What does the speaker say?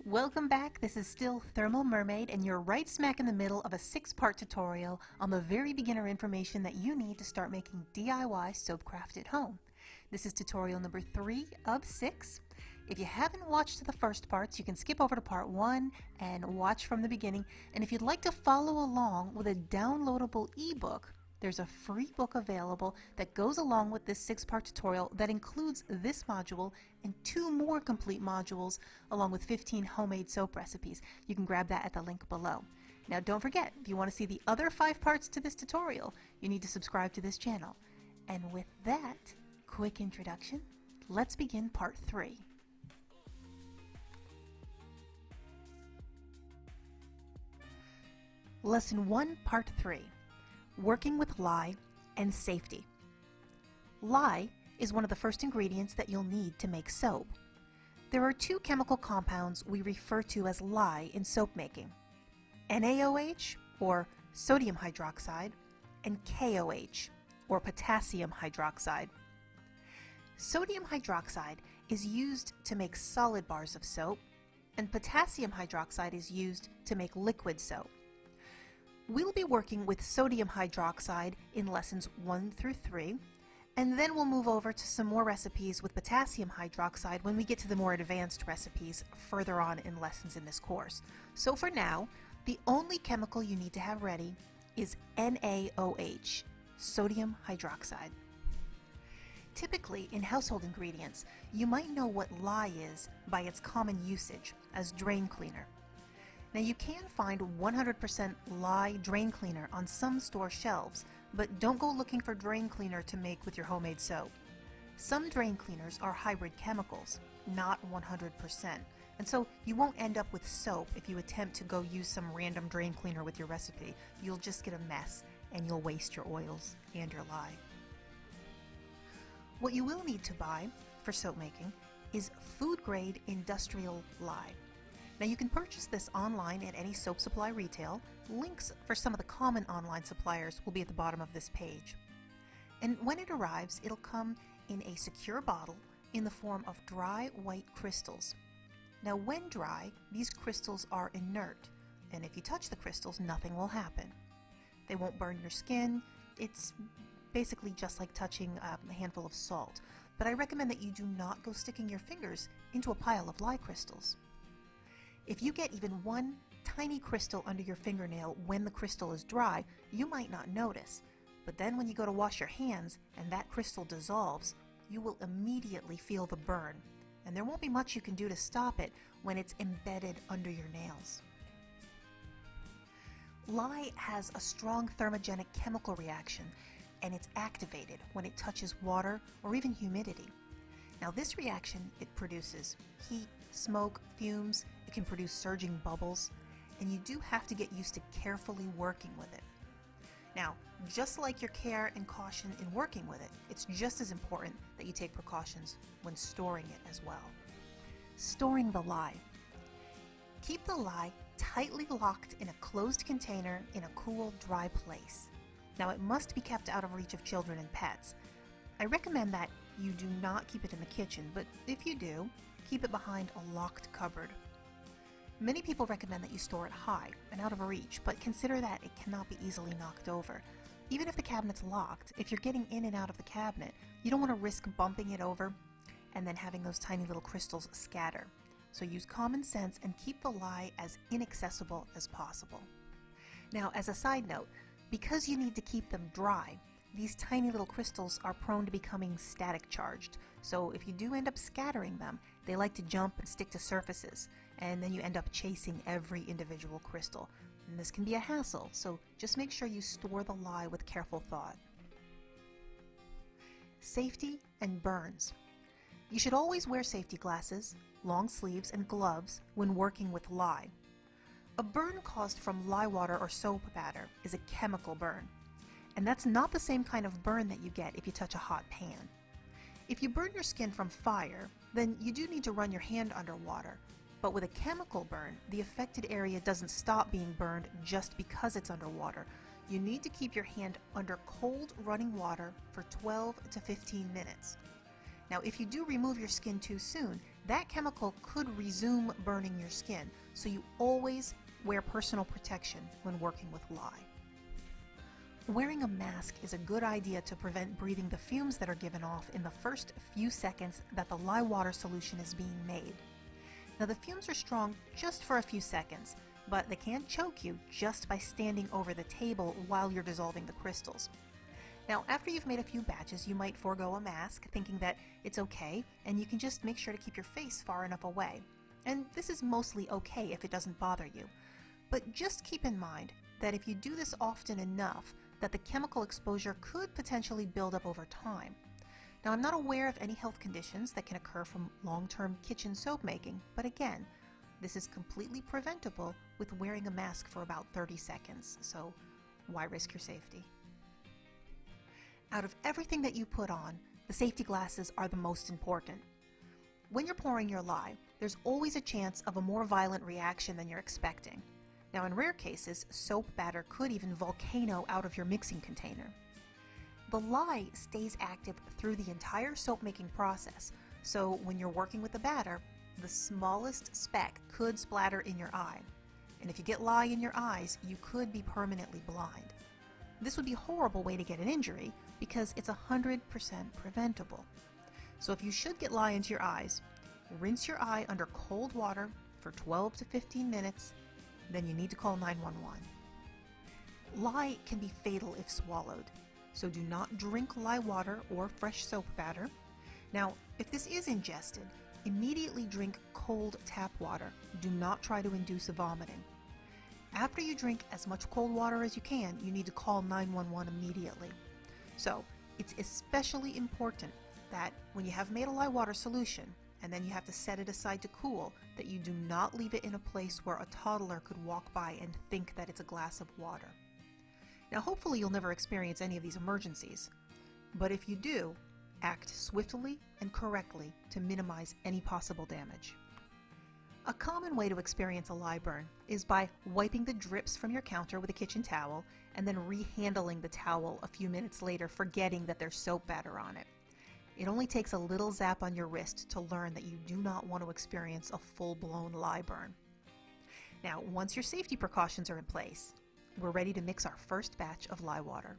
Welcome back. This is still Thermal Mermaid, and you're right smack in the middle of a 6-part tutorial on the very beginner information that you need to start making DIY soap craft at home. This is tutorial number 3 of 6. If you haven't watched the first parts, you can skip over to part 1 and watch from the beginning. And if you'd like to follow along with a downloadable ebook, there's a free book available that goes along with this 6-part tutorial that includes this module and 2 more complete modules along with 15 homemade soap recipes. You can grab that at the link below. Now don't forget, if you want to see the other 5 parts to this tutorial, you need to subscribe to this channel. And with that quick introduction, let's begin part 3. Lesson 1, Part 3. Working with lye and safety. Lye is one of the first ingredients that you'll need to make soap. There are 2 chemical compounds we refer to as lye in soap making: NaOH, or sodium hydroxide, and KOH, or potassium hydroxide. Sodium hydroxide is used to make solid bars of soap, and potassium hydroxide is used to make liquid soap. We'll be working with sodium hydroxide in lessons 1 through 3, and then we'll move over to some more recipes with potassium hydroxide when we get to the more advanced recipes further on in lessons in this course. So for now, the only chemical you need to have ready is NaOH, sodium hydroxide. Typically, in household ingredients, you might know what lye is by its common usage as drain cleaner. Now you can find 100% lye drain cleaner on some store shelves, but don't go looking for drain cleaner to make with your homemade soap. Some drain cleaners are hybrid chemicals, not 100%, and so you won't end up with soap if you attempt to go use some random drain cleaner with your recipe. You'll just get a mess and you'll waste your oils and your lye. What you will need to buy for soap making is food-grade industrial lye. Now you can purchase this online at any soap supply retail. Links for some of the common online suppliers will be at the bottom of this page. And when it arrives, it'll come in a secure bottle in the form of dry white crystals. Now when dry, these crystals are inert, and if you touch the crystals, nothing will happen. They won't burn your skin. It's basically just like touching a handful of salt. But I recommend that you do not go sticking your fingers into a pile of lye crystals. If you get even one tiny crystal under your fingernail when the crystal is dry, you might not notice. But then when you go to wash your hands and that crystal dissolves, you will immediately feel the burn. And there won't be much you can do to stop it when it's embedded under your nails. Lye has a strong thermogenic chemical reaction, and it's activated when it touches water or even humidity. Now this reaction, it produces heat, smoke, fumes. It can produce surging bubbles, and you do have to get used to carefully working with it. Now, just like your care and caution in working with it, it's just as important that you take precautions when storing it as well. Storing the lye. Keep the lye tightly locked in a closed container in a cool, dry place. Now it must be kept out of reach of children and pets. I recommend that you do not keep it in the kitchen, but if you do, keep it behind a locked cupboard. Many people recommend that you store it high and out of reach, but consider that it cannot be easily knocked over. Even if the cabinet's locked, if you're getting in and out of the cabinet, you don't want to risk bumping it over and then having those tiny little crystals scatter. So use common sense and keep the lye as inaccessible as possible. Now, as a side note, because you need to keep them dry, these tiny little crystals are prone to becoming static charged. So if you do end up scattering them, they like to jump and stick to surfaces, and then you end up chasing every individual crystal. And this can be a hassle, so just make sure you store the lye with careful thought. Safety and burns. You should always wear safety glasses, long sleeves, and gloves when working with lye. A burn caused from lye water or soap batter is a chemical burn. And that's not the same kind of burn that you get if you touch a hot pan. If you burn your skin from fire, then you do need to run your hand under water. But with a chemical burn, the affected area doesn't stop being burned just because it's underwater. You need to keep your hand under cold running water for 12 to 15 minutes. Now, if you do remove your skin too soon, that chemical could resume burning your skin, so you always wear personal protection when working with lye. Wearing a mask is a good idea to prevent breathing the fumes that are given off in the first few seconds that the lye water solution is being made. Now, the fumes are strong just for a few seconds, but they can choke you just by standing over the table while you're dissolving the crystals. Now, after you've made a few batches, you might forego a mask, thinking that it's okay, and you can just make sure to keep your face far enough away. And this is mostly okay if it doesn't bother you. But just keep in mind that if you do this often enough, that the chemical exposure could potentially build up over time. Now, I'm not aware of any health conditions that can occur from long-term kitchen soap making, but again, this is completely preventable with wearing a mask for about 30 seconds, so why risk your safety? Out of everything that you put on, the safety glasses are the most important. When you're pouring your lye, there's always a chance of a more violent reaction than you're expecting. Now, in rare cases, soap batter could even volcano out of your mixing container. The lye stays active through the entire soap making process, so when you're working with the batter, the smallest speck could splatter in your eye. And if you get lye in your eyes, you could be permanently blind. This would be a horrible way to get an injury because it's 100% preventable. So if you should get lye into your eyes, rinse your eye under cold water for 12 to 15 minutes, then you need to call 911. Lye can be fatal if swallowed, so do not drink lye water or fresh soap batter. Now, if this is ingested, immediately drink cold tap water. Do not try to induce vomiting. After you drink as much cold water as you can, you need to call 911 immediately. So, it's especially important that when you have made a lye water solution, and then you have to set it aside to cool, that you do not leave it in a place where a toddler could walk by and think that it's a glass of water. Now, hopefully you'll never experience any of these emergencies, but if you do, act swiftly and correctly to minimize any possible damage. A common way to experience a lye burn is by wiping the drips from your counter with a kitchen towel and then rehandling the towel a few minutes later, forgetting that there's soap batter on it. It only takes a little zap on your wrist to learn that you do not want to experience a full-blown lye burn. Now, once your safety precautions are in place, we're ready to mix our first batch of lye water.